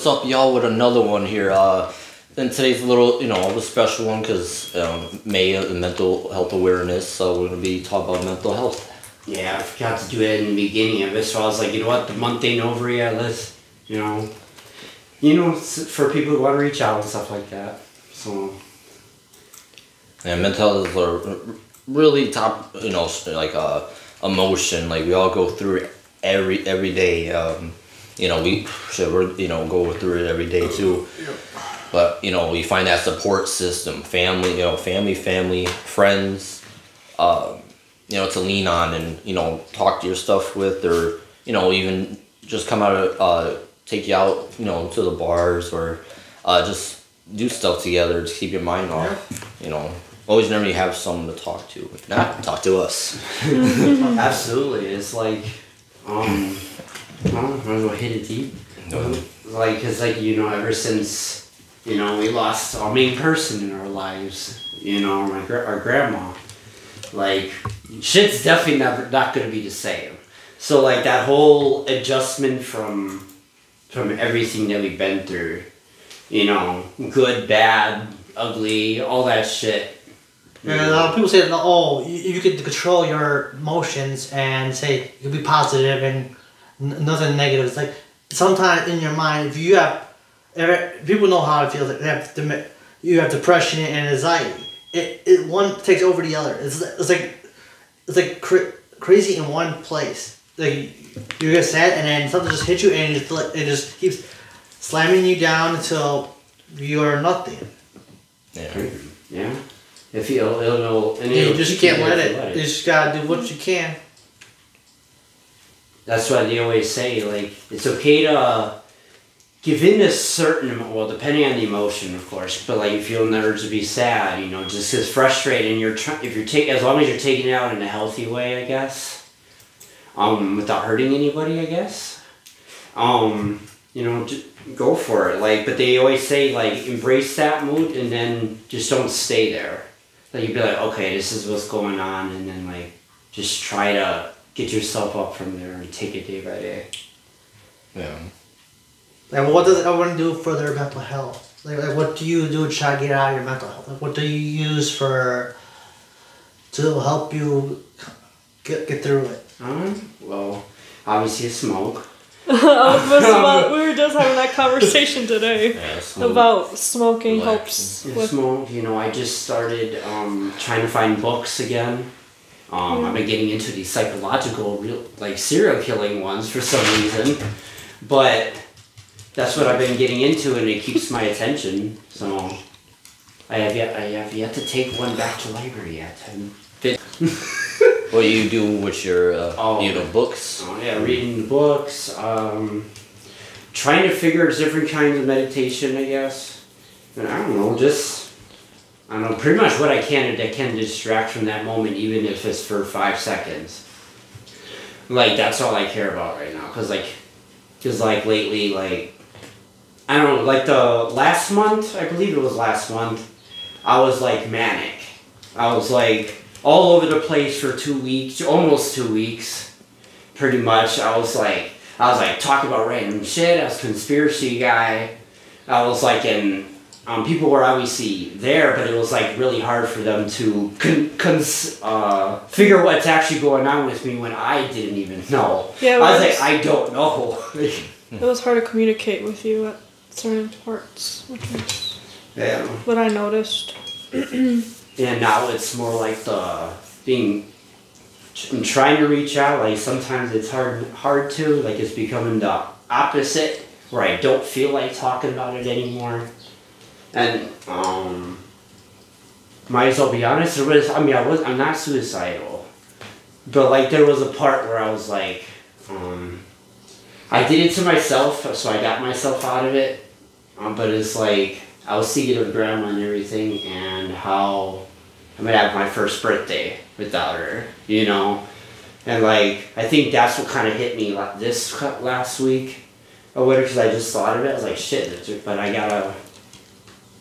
what's up, y'all? With another one here. And today's a little, a special one because May of Mental Health Awareness. So we're gonna be talking about mental health. Yeah, I forgot to do it in the beginning of it, so I was like, you know what, the month ain't over yet. Let's, for people who want to reach out and stuff like that. So. And mental health is a really top, emotion. Like we all go through it every day. We should go through it every day too. But we find that support system, family, friends, to lean on and talk to your stuff with, or even just come out take you out to the bars, or just do stuff together to keep your mind off. Always remember you have someone to talk to. If not, talk to us. Absolutely, it's like I'm gonna hit it deep. Cause ever since we lost our main person in our lives, our grandma, like shit's definitely not gonna be the same. So like that whole adjustment from everything that we've been through, good, bad, ugly, all that shit. And people say, oh, you can control your emotions and say you can be positive and nothing negative. It's like sometimes in your mind, if you have, people know how it feels. Like you have depression and anxiety. It one takes over the other. It's like crazy in one place. Like you get sad and then something just hits you and it just keeps slamming you down until you are nothing. Yeah. If you just can't let it. You just gotta do what you can. That's why they always say, like, it's okay to give in a certain amount, well, depending on the emotion, of course, but like if you feel the urge to be sad, just as frustrated, and as long as you're taking it out in a healthy way, I guess, without hurting anybody, I guess, just go for it. Like, but they always say, like, embrace that mood and then just don't stay there. Like, you'd be like, okay, this is what's going on, and then, like, just try to get yourself up from there and take it day by day. Yeah. Like, what does everyone do for their mental health? Like what do you do to try to get out of your mental health? Like, what do you use to help you get through it? Well, obviously smoke. We were just having that conversation today about smoking helps. Smoke, I just started trying to find books again. I've been getting into these psychological, serial killing ones for some reason, but that's what I've been getting into, and it keeps my attention. So I have yet to take one back to library yet. What do you do with your books? Oh yeah, reading the books. Trying to figure out different kinds of meditation, I guess. And I don't know, pretty much what I can distract from that moment, even if it's for 5 seconds. Like, that's all I care about right now. Cause lately, I don't know, like the last month, I believe it was last month, I was like manic. I was like all over the place for 2 weeks, almost 2 weeks, pretty much. I was like talking about random shit. I was a conspiracy guy. I was like, and people were obviously there, but it was like really hard for them to figure what's actually going on with me when I didn't even know. Yeah, I was like, I don't know. It was hard to communicate with you at certain parts, which is what I noticed. And now it's more like I'm trying to reach out. Like, sometimes it's hard to. Like, it's becoming the opposite, where I don't feel like talking about it anymore. And might as well be honest. I'm not suicidal, but like there was a part where I was like, I did it to myself, so I got myself out of it. But it's like I was thinking of grandma and everything, and how I'm gonna have my first birthday without her, and like I think that's what kind of hit me this last week or whatever, because I just thought of it. I was like, shit, but I gotta.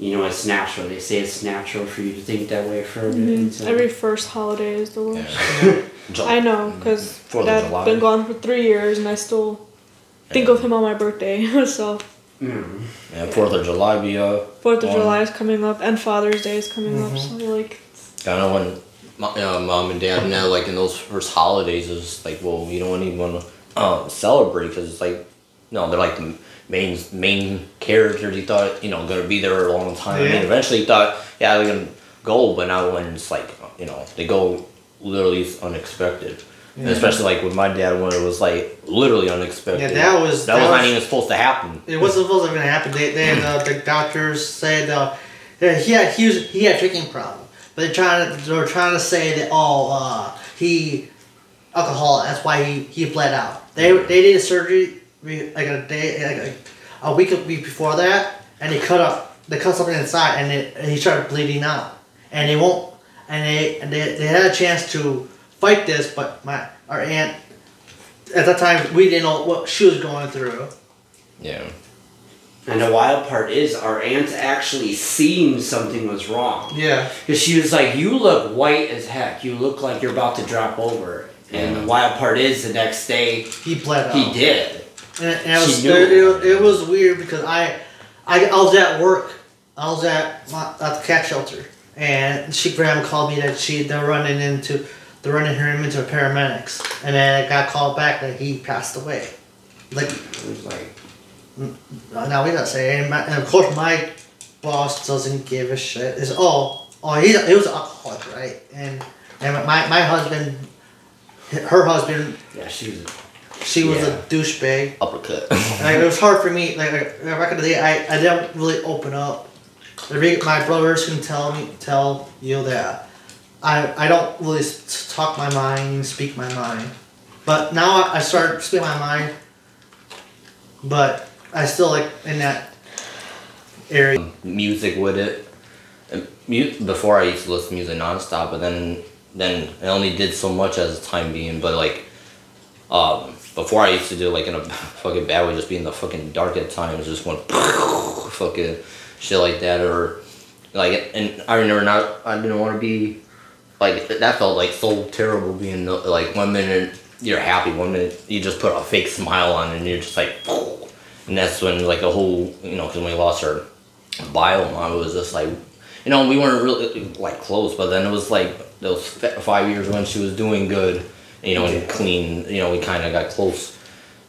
It's natural. They say it's natural for you to think that way for a bit. So. Every first holiday is the worst. Yeah. I know, because Dad's been gone for 3 years, and I still think of him on my birthday. So Mm. And 4th of July be 4th of July is coming up, and Father's Day is coming up. So like, kind of when mom and dad now like in those first holidays is like, well, we don't even want to celebrate because it's like, no, they're like the main characters. He thought gonna be there a long time. Yeah. And eventually he thought they're gonna go, but now when it's like they go literally unexpected. Yeah. And especially like with my dad when it was like literally unexpected. Yeah, that was not even supposed to happen. It wasn't supposed to happen. The doctors said he had a drinking problem, but they were trying to say that he alcoholic. That's why he bled out. They did a surgery like a week before that, and they cut something inside, and he started bleeding out, and they had a chance to fight this, but our aunt at that time we didn't know what she was going through. Yeah. And the wild part is our aunt actually seen something was wrong. Yeah. Because she was like, you look white as heck. You look like you're about to drop over. And the wild part is the next day He bled out. he did. And it was weird because I was at work. I was at the cat shelter, and grandma called me that they're running him into paramedics, and then I got called back that he passed away. Like, It was like, now we gotta say, and of course my boss doesn't give a shit. He was an alcoholic, right? And my husband, her husband, yeah, she was a douchebag. Uppercut. Like, it was hard for me. Like back in the day, I didn't really open up. My brothers can tell you that I don't really talk my mind, speak my mind. But now I start speaking my mind. But I still like in that area. Music with it. Before I used to listen to music nonstop, but then I only did so much as the time being. But like, before I used to do like in a fucking bad way, just be in the fucking dark at times, just going fucking shit like that, or like, and I remember I didn't want to be like that. Felt like so terrible being like 1 minute you're happy, 1 minute you just put a fake smile on and you're just like, and that's when like a whole because when we lost our bio mom, it was just like we weren't really like close, but then it was like those 5 years when she was doing good, and clean, we kind of got close,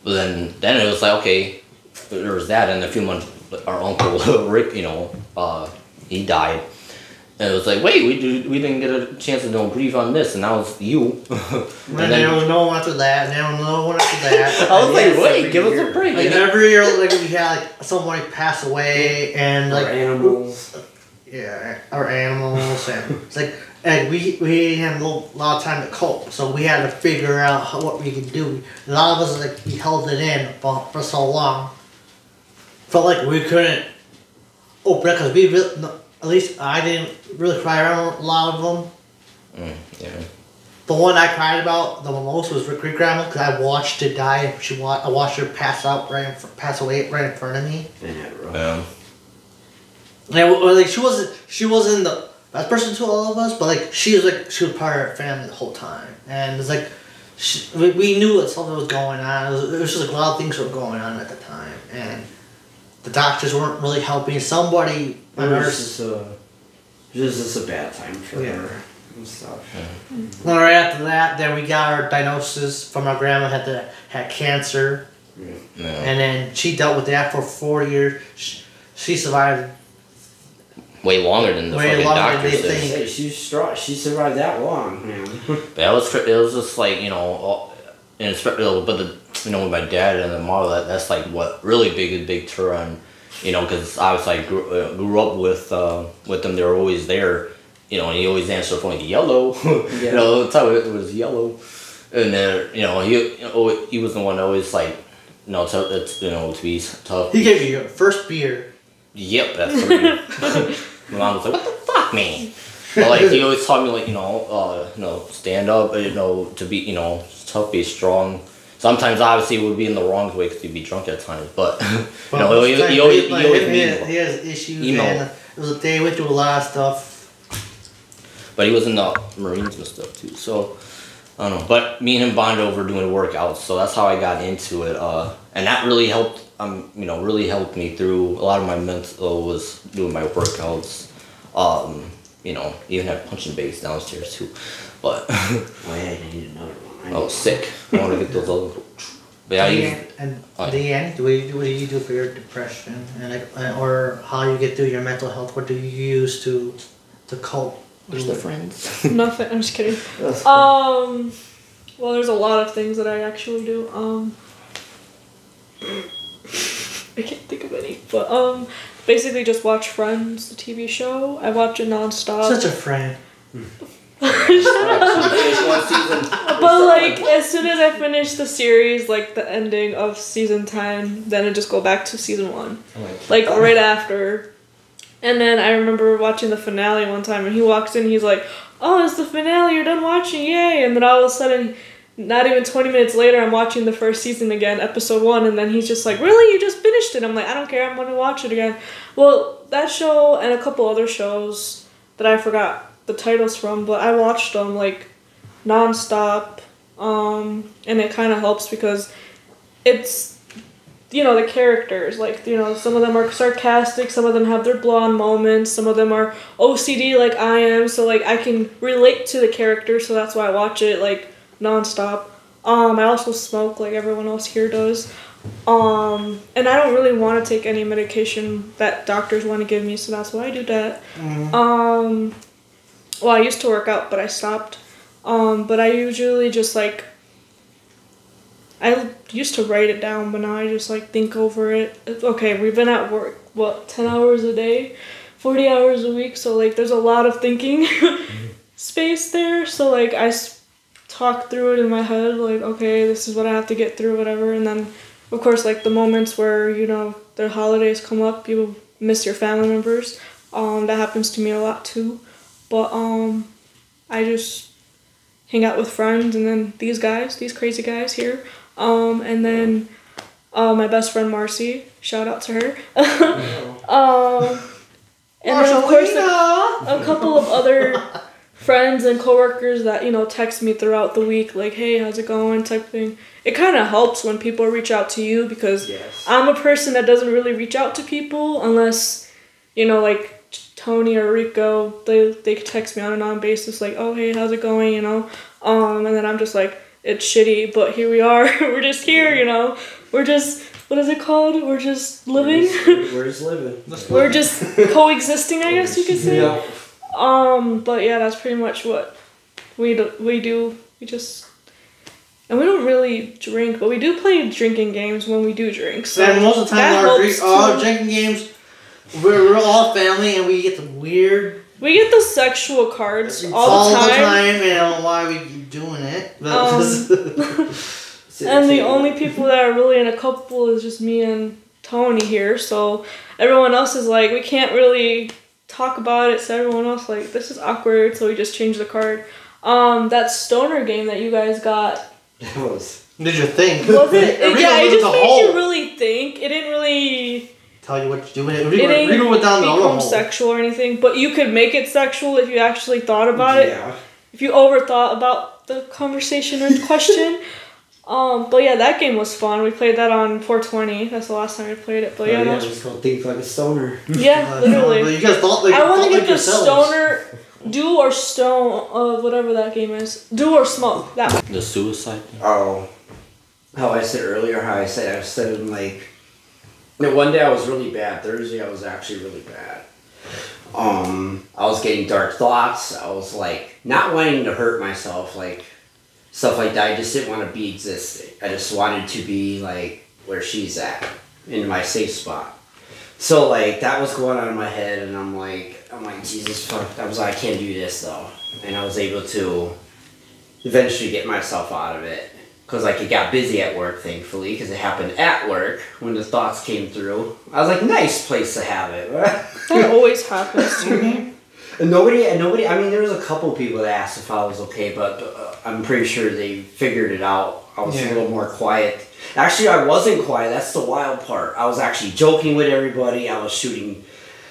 but then it was like, okay, there was that, and a few months our uncle Rick, he died. And it was like, wait, we didn't get a chance to grieve on this, and now it's you. And then there was no one after that, and there was no one after that. I was like, wait, give us a break. Like every year, like we had like someone pass away, and like our animals. Yeah, our animals, and it's like, and we didn't have a lot of time to cope, so we had to figure out what we could do. A lot of us like we held it in for so long. Felt like we couldn't open up because we really. At least I didn't really cry around a lot of them. Yeah. The one I cried about the most was Rick Grandma because I watched her die. I watched her pass away right in front of me. Yeah. And like she wasn't the best person to all of us, but like she was part of our family the whole time, and it's like we knew that something was going on. It was just like a lot of things were going on at the time, and the doctors weren't really helping. Somebody. It was just a bad time for her and stuff. Well, right after that, then we got our diagnosis from our grandma had cancer, Yeah. and then she dealt with that for 4 years. She survived way longer than the fucking doctor said. Hey, she's strong. She survived that long, man. But it was just like and but with my dad and the mother, that's like what really big turn. Because obviously I grew up with them. They were always there, and he always answered the phone like, yellow. Yeah. The time it was yellow, and then he was the one that always like, to be tough. He gave you your first beer. Yep, that's right. My mom was like, what the fuck, man? But like he always taught me like stand up, to be tough, be strong. Sometimes, obviously, it would be in the wrong way because he'd be drunk at times. But, he always he has issues. And it was they went through a lot of stuff. But he was in the Marines and stuff, too. So, I don't know. But me and him bonded over doing workouts. So, that's how I got into it. And that really helped really helped me through a lot of my mental was doing my workouts. Even had punching bags downstairs too, but oh yeah, I need another one. I was sick. I want to get those other. But yeah, Deanne, what do you do for your depression, or how you get through your mental health? What do you use to cope? where's the friends? Nothing. I'm just kidding. Well, there's a lot of things that I actually do. I can't think of any, but basically just watch Friends, the TV show. I watch it nonstop. Such a friend. But like as soon as I finish the series, like the ending of season 10, then I just go back to season 1, like right after. And then I remember watching the finale one time, and he walks in, he's like, "Oh, it's the finale! You're done watching, yay!" And then all of a sudden, not even 20 minutes later, I'm watching the first season again, episode 1, and then he's just like, "Really? You just finished it?" I'm like, "I don't care. I'm gonna watch it again." Well, that show and a couple other shows that I forgot the titles from, but I watched them like nonstop, and it kind of helps because it's, the characters, like, some of them are sarcastic, some of them have their blonde moments, some of them are OCD like I am, so like I can relate to the characters, so that's why I watch it like nonstop. I also smoke like everyone else here does, and I don't really want to take any medication that doctors want to give me, so that's why I do that. Well, I used to work out, but I stopped. But I usually just like, I used to write it down, but now I just like think over it. Okay, we've been at work, 10 hours a day, 40 hours a week, so like there's a lot of thinking space there. So like I talk through it in my head, like, okay, this is what I have to get through, whatever. And then, of course, like the moments where, the holidays come up, you miss your family members. That happens to me a lot too. But I just hang out with friends, and then these crazy guys here. And then my best friend Marcy, shout out to her. And then of course a couple of other friends and coworkers that, text me throughout the week, like, "Hey, how's it going?" type thing. It kind of helps when people reach out to you, because I'm a person that doesn't really reach out to people unless, like Tony or Rico, they text me on an on basis, like, "Oh, hey, how's it going?" And then I'm just like, it's shitty, but here we are. We're just here, We're just, what is it called? We're just living. We're just living. We're just coexisting, I guess you could say. Yeah. But yeah, that's pretty much what we do. We just, and we don't really drink, but we do play drinking games when we do drink. So and most of the time, our drinking games, we're all family, and we get the weird. We get the sexual cards all the time. And I don't know why we keep doing it. And the only people that are really in a couple is just me and Tony here. So everyone else is like, we can't really talk about it. So everyone else like, this is awkward. So we just changed the card. That stoner game that you guys got. That was. Did you think? Was it? Yeah, it just made you really think. It didn't really tell you what to do. It didn't become sexual or anything, but you could make it sexual if you actually thought about it. If you overthought about the conversation or the question. But yeah, that game was fun. We played that on 420. That's the last time we played it. But yeah, it was called Think Like a Stoner. Yeah, literally. You guys thought like I want to get the yourselves. stoner, do or stone, whatever that game is. Do or smoke. That one. The suicide thing? Oh. How I said earlier, I said like, one day I was really bad. Thursday I was actually really bad. I was getting dark thoughts. I was like, not wanting to hurt myself, like, stuff like that. I just didn't want to be existing. I just wanted to be like where she's at, in my safe spot. So like that was going on in my head, and I'm like Jesus fuck. I was like, I can't do this though, and I was able to eventually get myself out of it, because like it got busy at work, thankfully, because it happened at work when the thoughts came through. I was like, nice place to have it. That always happens to me. And nobody, I mean, there was a couple people that asked if I was okay, but I'm pretty sure they figured it out. I was a little more quiet. Actually, I wasn't quiet. That's the wild part. I was actually joking with everybody. I was shooting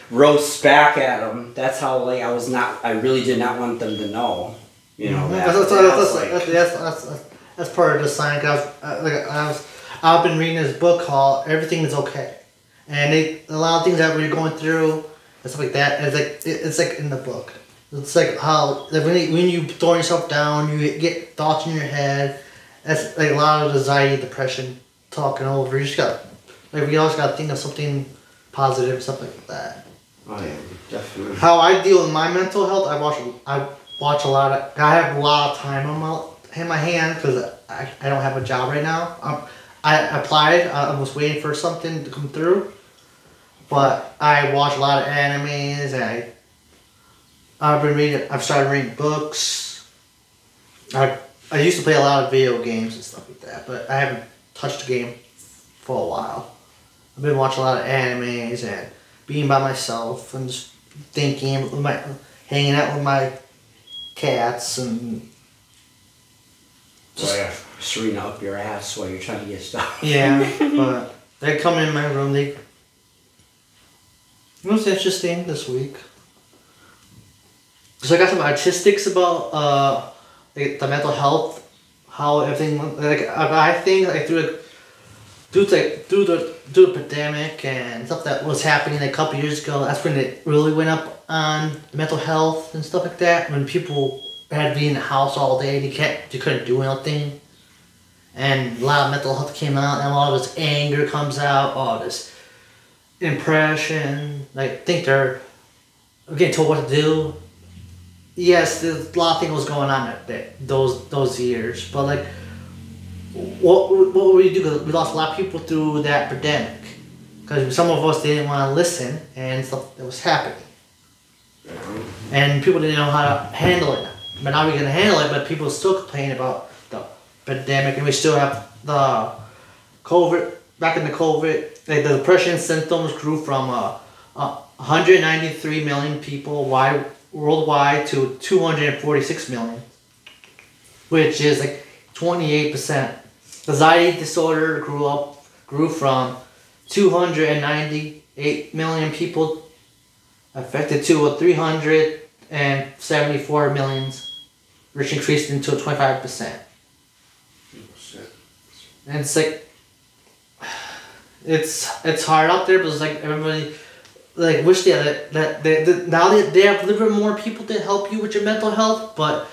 roasts back at them. That's how, like, I really did not want them to know, That's part of the sign. I I've been reading this book called Everything Is Okay, and a lot of things that we're going through and stuff like that. It's like in the book. It's like how like when you throw yourself down, you get thoughts in your head. That's like a lot of anxiety, depression, talking over. You just got we always got to think of something positive, stuff like that. Oh yeah, definitely. How I deal with my mental health, I watch a lot of. I have a lot of time in my hand because I don't have a job right now. I applied. I was waiting for something to come through, but I watch a lot of animes and I've started reading books. I used to play a lot of video games and stuff like that, but I haven't touched a game for a while. I've been watching a lot of animes and being by myself and just thinking, hanging out with my cats and just Serena up your ass while you're trying to get stuff. Yeah, but they come in my room. You know what's interesting this week? So I got some statistics about the mental health, how everything I think due to the pandemic and stuff that was happening a couple years ago. That's when it really went up on mental health and stuff like that. When people had to be in the house all day, they couldn't do anything, and a lot of mental health came out, and a lot of this anger comes out, all this impression, think they're getting told what to do. Yes, there's a lot of things was going on those years, but what would we do? Because we lost a lot of people through that pandemic. Because some of us didn't want to listen and stuff that was happening, and people didn't know how to handle it. But now we can handle it. But people still complain about the pandemic, and we still have the COVID. Back in the COVID, the depression symptoms grew from 193 million people worldwide to 246 million, which is 28%. Anxiety disorder grew from 298 million people affected to 374 million, which increased into 25%. And it's hard out there, but everybody wish they had now they have a little bit more people to help you with your mental health, but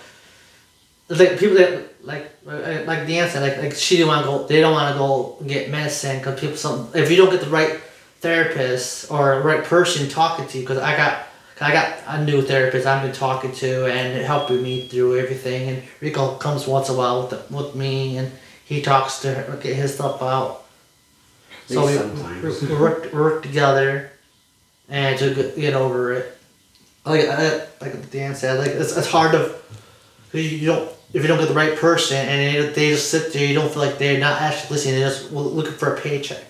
people that like Deanne said, she didn't want to go. They don't want to go get medicine because if you don't get the right therapist or right person talking to you, because I got a new therapist I've been talking to and helping me through everything. And Rico comes once in a while with me and he talks to her, get his stuff out. So we work together and to get over it. Like Dan said, it's hard to if you don't get the right person and they just sit there, you don't feel like they're not actually listening. They're just looking for a paycheck.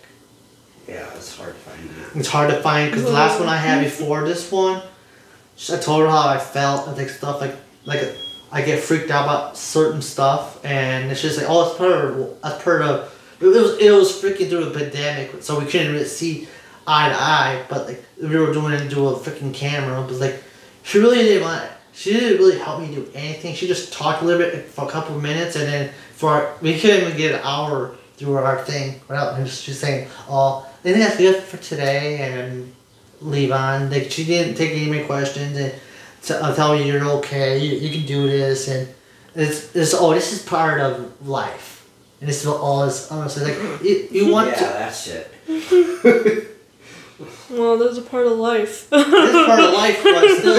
Yeah, it's hard to find that. It's hard to find because the last one I had before this one, I told her how I felt and stuff like I get freaked out about certain stuff and it's just it's part of it was freaking through the pandemic, so we couldn't really see eye to eye, but we were doing it into a freaking camera. It was she didn't really help me do anything. She just talked a little bit for a couple of minutes, and then we couldn't even get an hour through our thing without just saying, "Oh, I think that's good for today," and leave on. She didn't take any of my questions and tell me you're okay, you can do this, and this is part of life. And this is all this honestly you want to. Yeah, that's it. Well, there's a part of life. It's part of life, but still,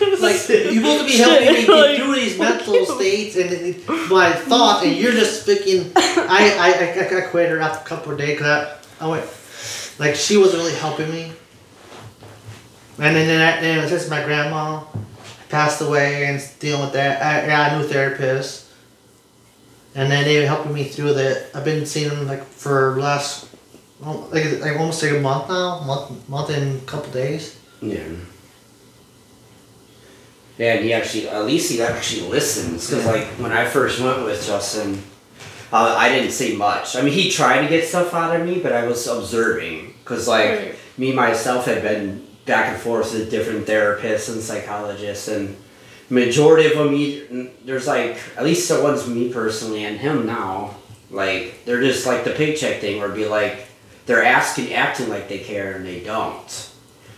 you're supposed to be helping me get through these mental states and my thoughts, and you're just speaking. I quit her after a couple of days because I went she wasn't really helping me. And then since my grandma passed away and dealing with that, I got a new therapist. And then they were helping me through that. I've been seeing them for last almost a month now, month and a couple days. Yeah. Yeah, and he actually listens because when I first went with Justin, I didn't say much. I mean, he tried to get stuff out of me, but I was observing because me myself had been back and forth with different therapists and psychologists, and majority of them, there's at least the ones me personally and him now, Like, they're just like the paycheck thing where it'd be like, they're acting like they care and they don't.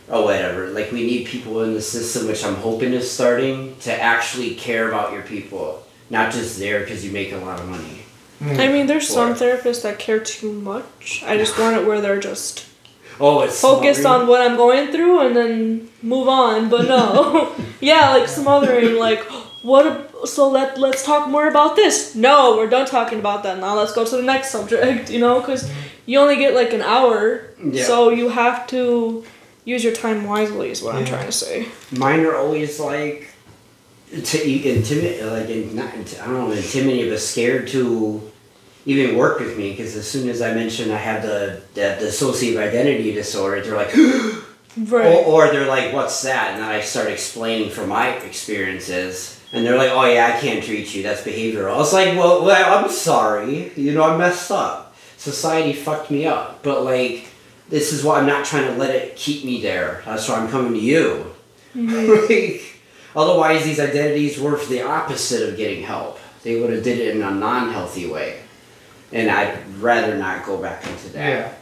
Or whatever. Like, we need people in the system, which I'm hoping is starting, to actually care about your people. Not just there because you make a lot of money. I mean, there's some therapists that care too much. I just want it where they're just it's focused smothering. on what I'm going through and then move on. But no, yeah, like smothering. Like, so let's talk more about this. No, we're done talking about that now. Let's go to the next subject. You know, because you only get like an hour, so you have to use your time wisely. Is what I'm trying to say. Mine are always like intimidate, like intimidated, but scared to even work with me because as soon as I mention I have the dissociative identity disorder, they're like, right. or they're like, what's that? And then I start explaining from my experiences, and they're like, oh yeah, I can't treat you. That's behavioral. I was like, well, I'm sorry. You know, I messed up. Society fucked me up, but like, this is why I'm not trying to let it keep me there. That's why I'm coming to you. Like, otherwise, these identities were the opposite of getting help. They would have did it in a non-healthy way. And I'd rather not go back into that.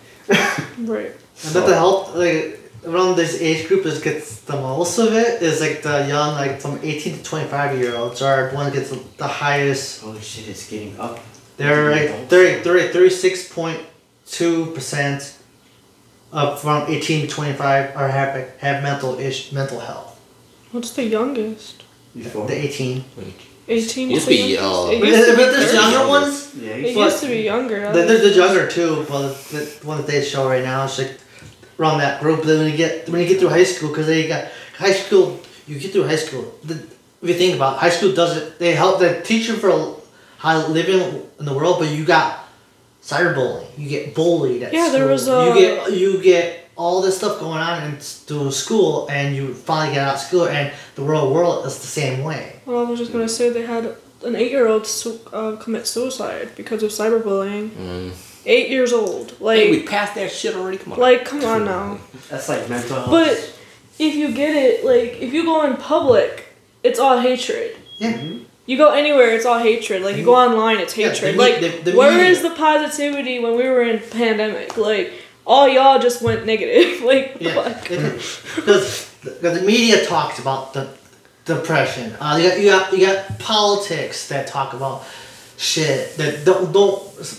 Right. But the health, like, around this age group is gets the most of it is like the young, like from 18 to 25-year-olds are the one that gets the highest. Holy shit, it's getting up. They're like 36.2% of from 18 to 25 are have mental health. What's the youngest? The 18. 18. Used to be, It But used to be there's 30. younger ones. Yeah, It used to be younger. There's younger too, but the one that they show right now is like around that group. Then when you get through high school, because they got high school, you get through high school. If you think about it, high school does it, they teach you for how to live in the world, but you got cyberbullying. You get bullied at school. There was you get all this stuff going on in school, and you finally get out of school, and the real world is the same way. Well, I was just gonna say they had an 8-year-old commit suicide because of cyberbullying. 8 years old. Like, hey, we passed that shit already. Come on. Like, come on now. That's like mental health. But if you get it, like, if you go in public, it's all hatred. Yeah. You go anywhere, it's all hatred. Like, you go online, it's hatred. Like, where is the positivity when we were in pandemic? Like, all y'all just went negative. Like, because the media talks about the depression. You got politics that talk about shit that don't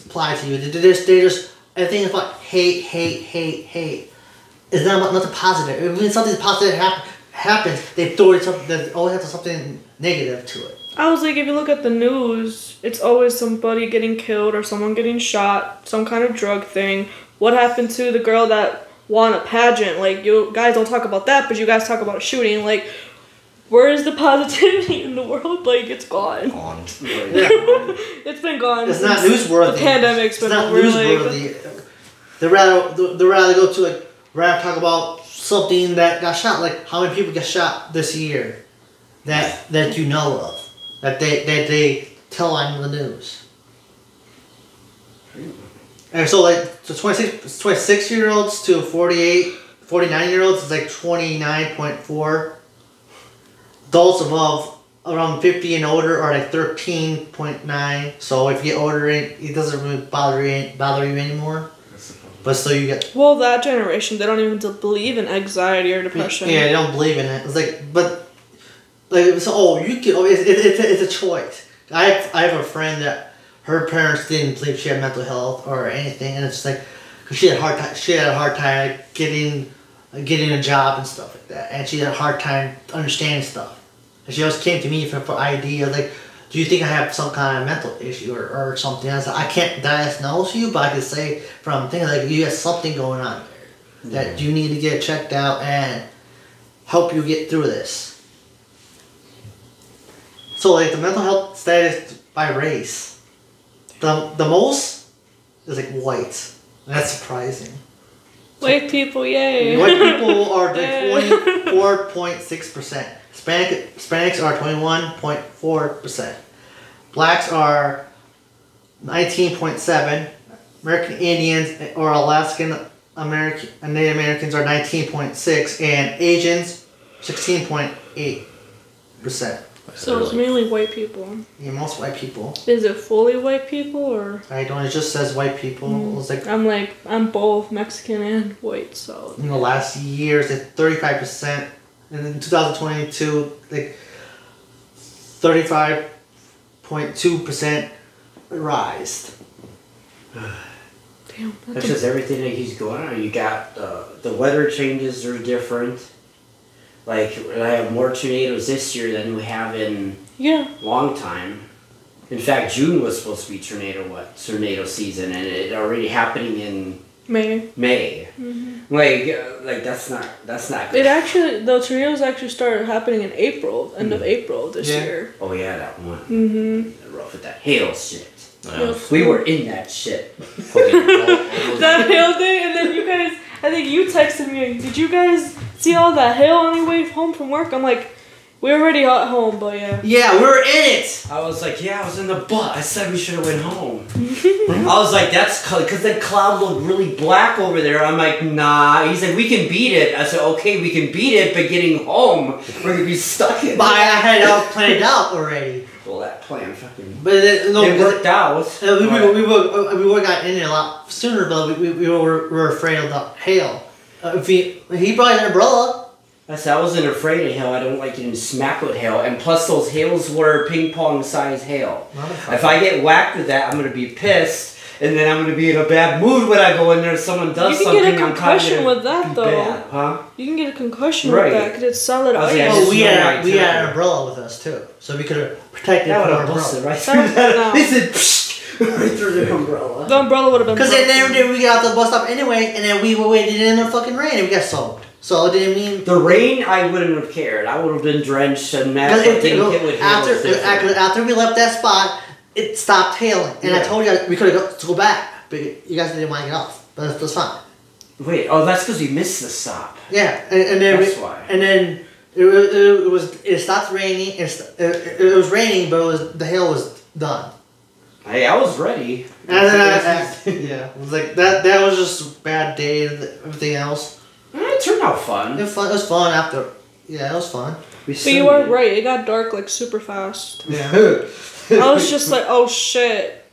apply to you. They just everything is about hate. It's not about nothing positive. When something positive happens, they throw it something that always has something negative to it. I was like, if you look at the news, it's always somebody getting killed or someone getting shot, some kind of drug thing. What happened to the girl that won a pageant? Like, you guys don't talk about that, but you guys talk about a shooting. Like, where is the positivity in the world? Like, it's gone. It's been gone. It's not newsworthy. The pandemic's been over. Newsworthy. They rather go to rather talk about something that got shot. Like, how many people got shot this year that you know of that they tell on the news. And so, like, 26-year-olds to 49-year-olds is like 29.4. Adults above around 50 and older are like 13.9. So if you get older, it doesn't really bother you anymore. But still, you get. Well, that generation, they don't even believe in anxiety or depression. Yeah, they don't believe in it. It's like, but like, so you can. It's a choice. I have a friend that her parents didn't believe she had mental health or anything, and it's like, cause she had a hard time. She had a hard time like, getting a job and stuff like that, and she had a hard time understanding stuff. And she always came to me for ideas like, do you think I have some kind of mental issue or something? I was like, I can't diagnose you, but I can say from things like you have something going on there that you need to get checked out and help you get through this. So like the mental health status by race, the most is like white. That's surprising. White people, yay! White people are 24.6%. Hispanics are 21.4%. Blacks are 19.7%. American Indians or Alaskan American and Native Americans are 19.6%, and Asians 16.8%. So it's mainly white people. Yeah, most white people. Is it fully white people or? I don't. It just says white people. It's like I'm both Mexican and white, so. last year it's like 35%, and in 2022 like 35.2% rise. Damn. That's just everything that he's going on. You got the weather changes are different. Like, I have more tornadoes this year than we have in long time. In fact, June was supposed to be tornado season, and it already happening in May. Mm-hmm. Like that's not good. The tornadoes actually started happening in April, end of April this year. Oh yeah, that one. Mm-hmm. Rough with that hail shit. Yep. We were in that shit. That hail thing, and then you guys, I think you texted me, did you guys see all that hail on your way home from work? I'm like, we were already at home, but yeah. Yeah, we were in it. I was like, yeah, I was in the butt. I said we should have went home. I was like, that's because the cloud looked really black over there. I'm like, nah. He said, we can beat it. I said, okay, we can beat it, but getting home, we're going to be stuck in it. But I had it all planned out already. Well, that plan fucking... But it worked out. We would got in it a lot sooner, but we were afraid of the hail. He brought an umbrella. I said, I wasn't afraid of hail. I don't like getting smacked with hail. And plus, those hails were ping pong size hail. If I get whacked with that, I'm going to be pissed. And then I'm going to be in a bad mood when I go in there and someone does something. You can get a concussion with that, though. Bad, huh? You can get a concussion with that because it's solid ice. Oh, we had an umbrella with us, too. So we could have protected our umbrella. Right through that. They said, right through the umbrella. The umbrella would have been because then we got off the bus stop anyway, and then we waited in the fucking rain and we got soaked. So it didn't mean... The rain, I wouldn't have cared. I would have been drenched and mad. After we left that spot, it stopped hailing. And I told you we could have to go back. But you guys didn't want to get off. But that's fine. Wait, that's because we missed the stop. Yeah. And then that's why. And then it stopped raining. It was raining, but the hail was done. Hey, I was ready. And then it was like that was just a bad day and everything else. It turned out fun. It was fun after. Yeah, it was fun. But you are right. It got dark like super fast. Yeah. I was just like, oh shit.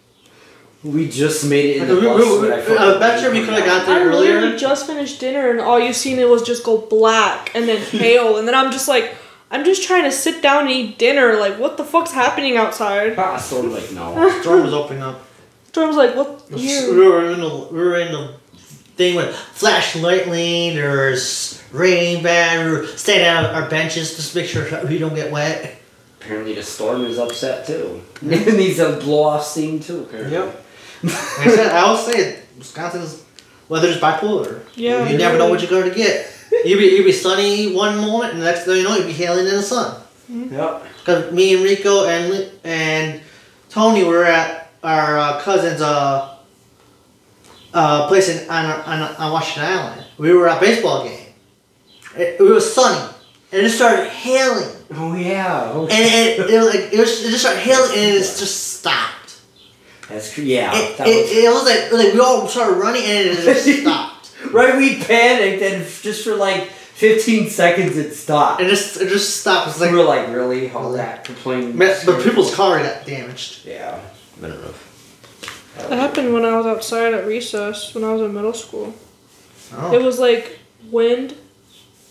We just made it in the bus. I bet you we could have got there earlier. I literally just finished dinner and all you seen it was just go black and then hail and then I'm just like, I'm just trying to sit down and eat dinner. Like, what the fuck's happening outside? Storm was like, no. Storm was opening up. Storm was like, what? We were in the thing with flash lightning, there's rain bad, we were standing on our benches just to make sure we don't get wet. Apparently the storm is upset too. It needs a blow off steam too, apparently. Yep. I always say Wisconsin's weather's bipolar. Yeah. You never know what you're going to get. You'll be sunny one moment and the next thing you know you'll be hailing in the sun. Yep. Because me and Rico and Tony were at our cousin's place on Washington Island. We were at a baseball game. It was sunny, and it started hailing. Oh yeah. And it just started hailing, and it just stopped. That's It was like we all started running, and it just stopped. Right, we panicked, and just for like 15 seconds, it stopped. It just stopped. It's like, we were like, really? All that complaining. But people's car got damaged. Yeah. I don't know. That happened when I was outside at recess when I was in middle school. Oh. It was like wind,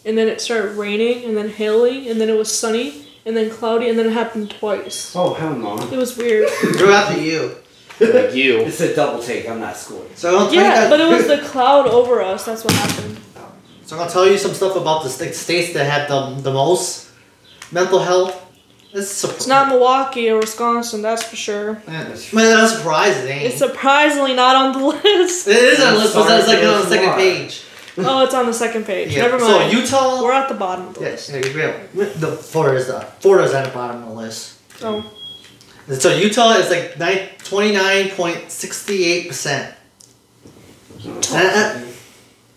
and then it started raining, and then hailing, and then it was sunny, and then cloudy, and then it happened twice. Oh, hell no. It was weird. Go after you. Like you. It's a double take. I'm not schooling. So Yeah, but it was the cloud over us. That's what happened. So I'm gonna tell you some stuff about the states that had the most mental health. It's not Milwaukee or Wisconsin, that's for sure. Man, that's surprising. It's surprisingly not on the list. It is on the list, but it's like on the second page. Oh, it's on the second page. Yeah. Never mind. So Utah, we're at the bottom of the list. Florida's at the bottom of the list. Oh. So Utah is like 29.68%.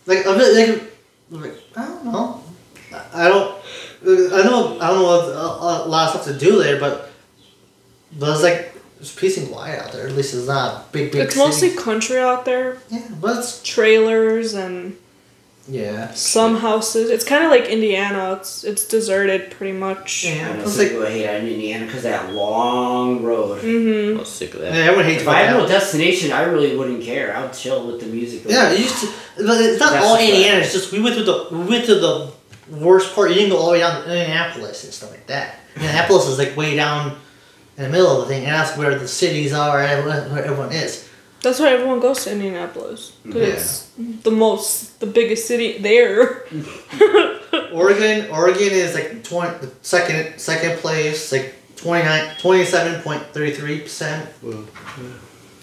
Like I don't know. I don't know what a lot of stuff to do there, but it's like it's peace and quiet out there. At least it's not big. It's city. mostly country out there. Yeah, but it's trailers and Yeah. Some houses. It's kind of like Indiana. It's deserted pretty much. Yeah. I know It's some like, people hate out in Indiana because that long road. Mm-hmm. I was sick of that. yeah, everyone hates If I had no that. destination, I really wouldn't care. I would chill with the music. Yeah, you used to, but it's not That's all just Indiana. right. It's just we went to the worst part. You didn't go all the way down to Indianapolis and stuff like that. Indianapolis is like way down in the middle of the thing, and that's where the cities are and where everyone is. That's why everyone goes to Indianapolis. Because Yeah. it's the biggest city there. Oregon is like the second place, like 27.33%.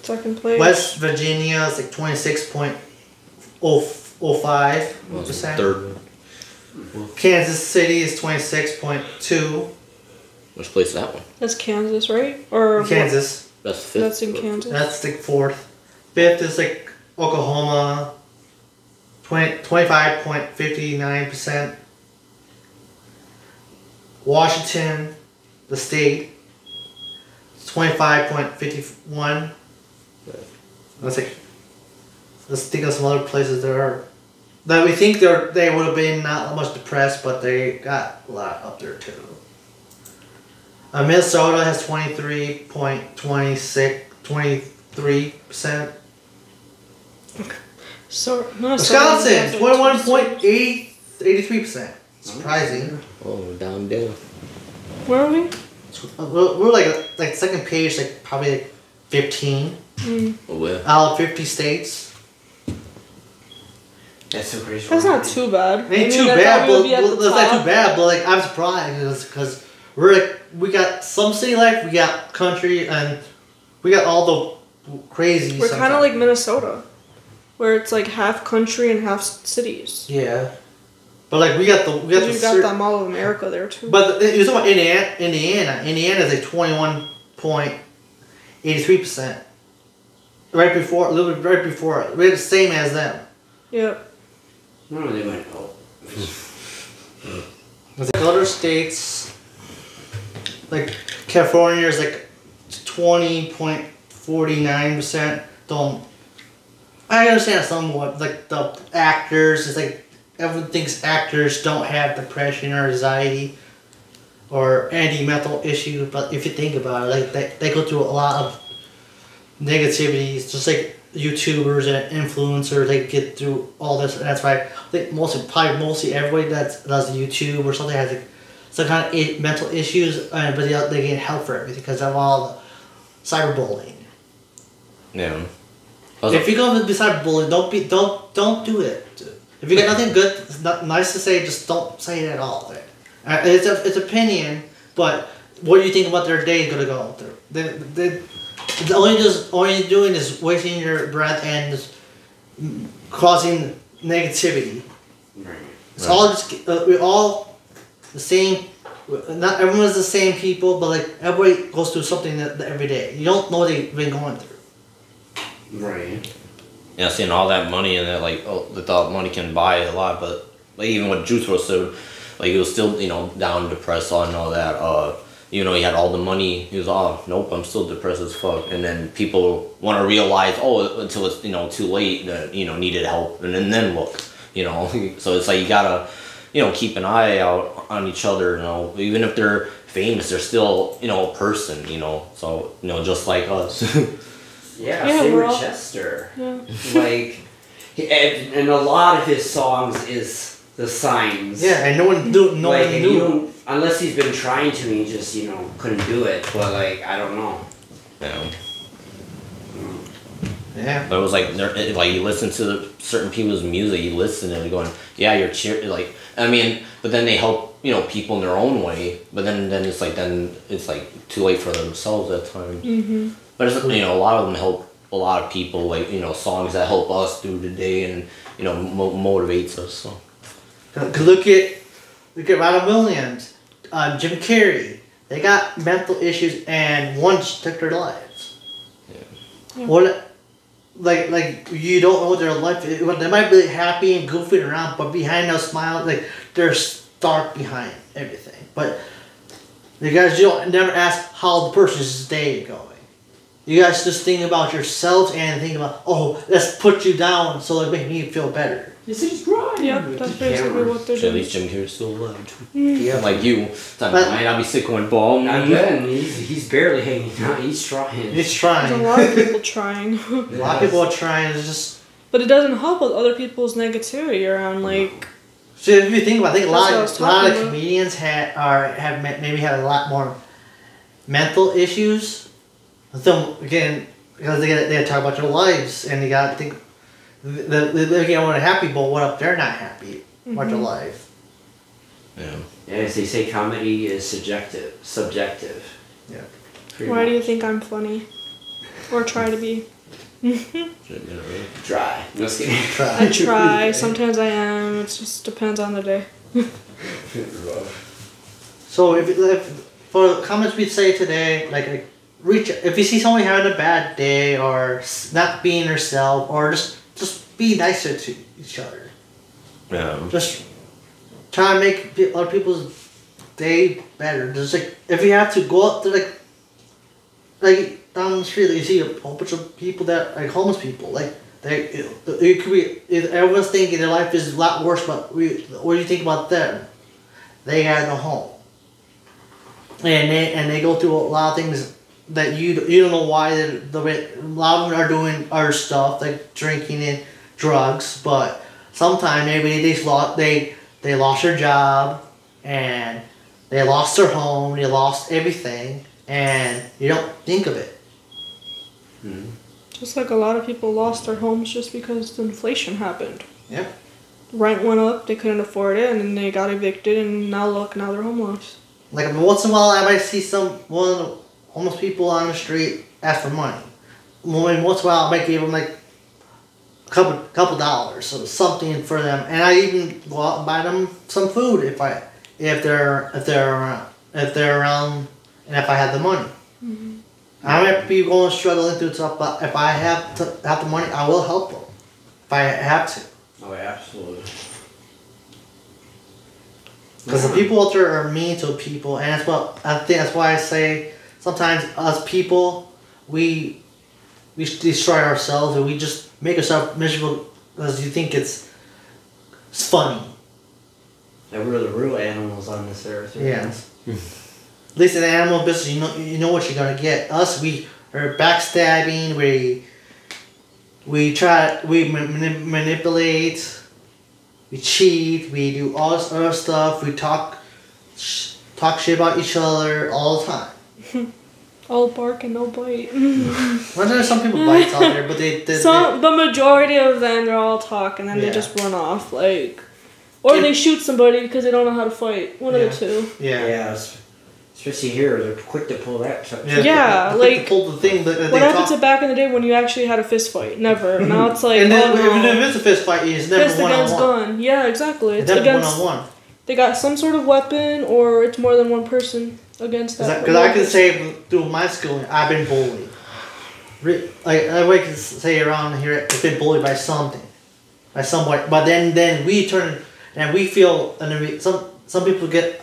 Second place. West Virginia is like 26.05%. Third. Kansas City is 26.2. Which place is that one? That's Kansas, right? Or Kansas. That's fifth. That's in Kansas. That's like fourth. Fifth is like Oklahoma, 25.59%. Washington, the state, 25.51. Let's think of some other places that are that we think they would have been not much depressed, but they got a lot up there too. Minnesota has 23%. So Wisconsin, 21.83%. Surprising. Oh, down. Where are we? We're like second page, like probably like 15 Oh, well. out of 50 states. That's so crazy. That's not too bad. It ain't too I bad, thought we would be at the but it's not top. too bad. But like I'm surprised because we got some city life, we got country, and we got all the crazy. We're kind sometimes. of like Minnesota, where it's like half country and half cities. Yeah, but like we got the You got that Mall of America there too. But you're talking about Indiana. Indiana is like 21.83%. A little bit right before, we're the same as them. Yep. No, they went. Oh. It's like other states, like California is like 20.49%. Don't. I understand somewhat. Like the actors, it's like everyone thinks actors don't have depression or anxiety or any mental issue. But if you think about it, like they go through a lot of negativities, just like YouTubers and influencers, they get through all this, and that's why I think mostly everybody that does YouTube or something has like some kind of mental issues, but they get help for everything because of all the cyberbullying. Yeah. If you're going to be cyberbullying, don't do it. If you got nothing good, nice to say, just don't say it at all. It's opinion, but what do you think about their day is gonna go through? All you're doing is wasting your breath and just causing negativity. Right. It's all just we're all the same. Not everyone's the same people, but like everybody goes through something every day. You don't know what they've been going through. Right. Yeah, seeing all that money and that, like, they thought money can buy a lot, but like even what Juice WRLD said, like he was still, down, depressed, and all that. He had all the money. He was, nope, I'm still depressed as fuck. And then people want to realize, until it's too late that needed help, and then look, So it's like you gotta, keep an eye out on each other. Even if they're famous, they're still a person. So just like us. Yeah, Yeah, same we're with all- Chester. Yeah. Like, and a lot of his songs is the signs. Yeah, and no one You knew. don't, unless he's been trying to, he just couldn't do it. But like, I don't know. Yeah. Yeah. But it was like you listen to certain people's music, you listen and you're going, yeah, you're but then they help people in their own way. But then it's like too late for themselves at times. Mm-hmm. But it's, a lot of them help a lot of people, like songs that help us through the day and motivates us. So Look at Robin Williams, Jim Carrey. They got mental issues and once took their lives. Yeah. What, like you don't know their life. They might be happy and goofing around, but behind those smiles, like they're stark behind everything. But you guys don't never ask how the person's day is going. You guys just think about yourselves and think about, let's put you down so it make me feel better. He said he's crying. Yep, that's basically what they're So at doing. least Jim Carrey's still alive too. Yeah. Like you, tonight I'll be sick going ball. Not good. He's barely hanging out. He's trying. He's There's a trying. lot of people trying. A lot of people are trying. It's just. But it doesn't help with other people's negativity around, like... So if you think about it, I think That's what I was a lot talking of about. comedians maybe have a lot more mental issues. So again, because they talk about their lives and they got to think they get want happy, but what if they're not happy about their life? Yeah. As they say, comedy is subjective. Yeah. Why do you think I'm funny? Or try to be? Try. Just kidding. I try. Sometimes I am. It just depends on the day. So if for the comments we say today, like reach if you see somebody having a bad day or not being herself or just be nicer to each other. Yeah. Just try to make other people's day better. Just like if you have to go up to like down the street, you see a whole bunch of people that like homeless people. Like it could be everyone's thinking their life is a lot worse, but what do you think about them? They got no home, and they go through a lot of things that you don't know why a lot of them are doing other stuff like drinking and drugs, but sometimes maybe they lost their job and they lost their home, they lost everything, and you don't think of it. Just like a lot of people lost their homes just because the inflation happened. Yep. Rent went up, they couldn't afford it, and then they got evicted, and now they're homeless. Like once in a while, I might see one of the homeless people on the street ask for money. Once in a while, I might give them like a couple dollars, so something for them, and I even go out and buy them some food if they're around, and if I have the money. Mm-hmm. I might be going struggling through stuff, but if I have the money, I will help them if I have to. Oh, absolutely. Because the people out there are mean to people, and that's why I say sometimes us people we destroy ourselves and we just make ourselves miserable because you think it's funny. That we're the real animals on this earth. Yeah. At least in the animal business, you know what you're gonna get. Us, we are backstabbing. We manipulate. We cheat. We do all this other stuff. We talk shit about each other all the time. All bark and no bite. Well, there's some people bites out there, but The majority of them, they're all talk, and then they Yeah. just run off, like... Or they shoot somebody because they don't know how to fight. One of the two. yeah. Especially here, they're quick to pull that. Yeah, like, pull the thing that What happened to back in the day when you actually had a fist fight? Never. Now it's like, and then oh no. even if it's a fist fight, it's never Fist one on against one. gun. Yeah, exactly. It's Never against... one on one. They got some sort of weapon, or it's more than one person against that. Because I can say through my schooling, I've been bullied. Like I can say around here, I've been bullied by something, by somebody. But then we turn and we feel, and then some people get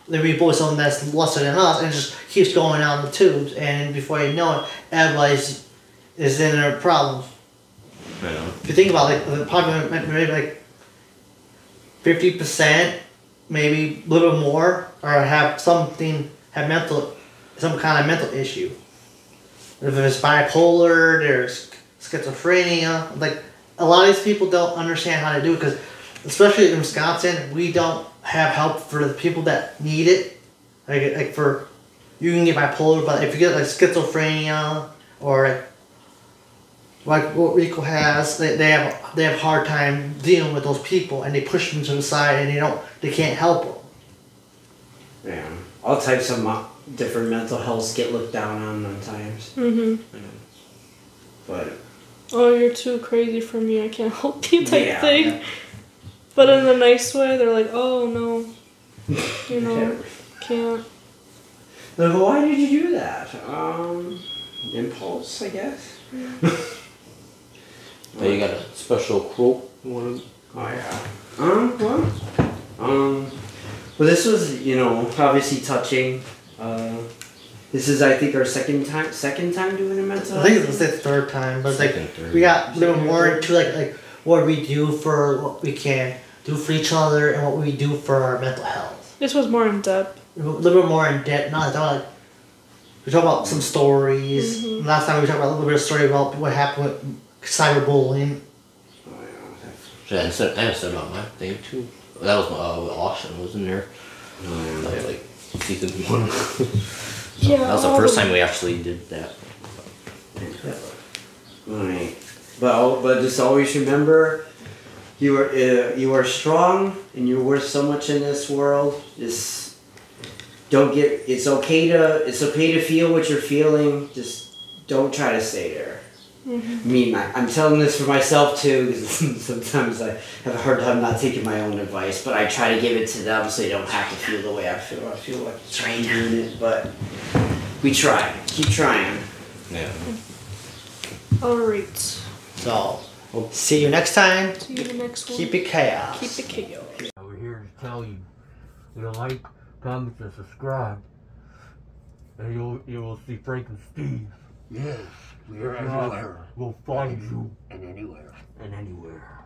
we bully someone that's lesser than us, and it just keeps going down the tubes. And before you know it, everybody's is in their problems. Yeah. If you think about it, like the population, maybe like 50%, maybe a little bit more, or have some kind of mental issue. If it's bipolar, there's schizophrenia. Like a lot of these people don't understand how to do it because, especially in Wisconsin, we don't have help for the people that need it. Like for you can get bipolar, but if you get like schizophrenia or like what Rico has, they have hard time dealing with those people, and they push them to the side, and they can't help them. Yeah, all types of different mental healths get looked down on times. Mm-hmm. But Oh, you're too crazy for me. I can't help you type Yeah, thing. yeah. But in a nice way, they're like, oh no, can't. But why did you do that? Impulse, I guess. But you got a special quote you want to... Oh yeah. Well, this was, obviously touching. This is, I think, our second time doing a mental I think it health was the third time, but Second, third. we got a little more into like what we do for what we can do for each other and what we do for our mental health. This was more in depth. A little bit more in depth. Not like we talk about some stories. Last time we talked about a little bit of story about what happened with cyberbullying. Yeah, and said about my thing too. That was with Austin, wasn't there? That was like season 1. Yeah. That was the first time we actually did that. Alright. But just always remember, you are strong and you're worth so much in this world. Just don't get. It's okay to feel what you're feeling. Just don't try to stay there. I mean, I'm telling this for myself too, because sometimes I have a hard time not taking my own advice, but I try to give it to them so they don't have to feel the way I feel. I feel like I'm doing it, but we try. Keep trying. Yeah. Alright. So, we'll see you next time. See you in the next one. Keep it chaos. Keep it chaos. We're here to tell you, like, comment, and subscribe, and you will see Frank and Steve. Yes, we are everywhere We'll find you and anywhere. and anywhere.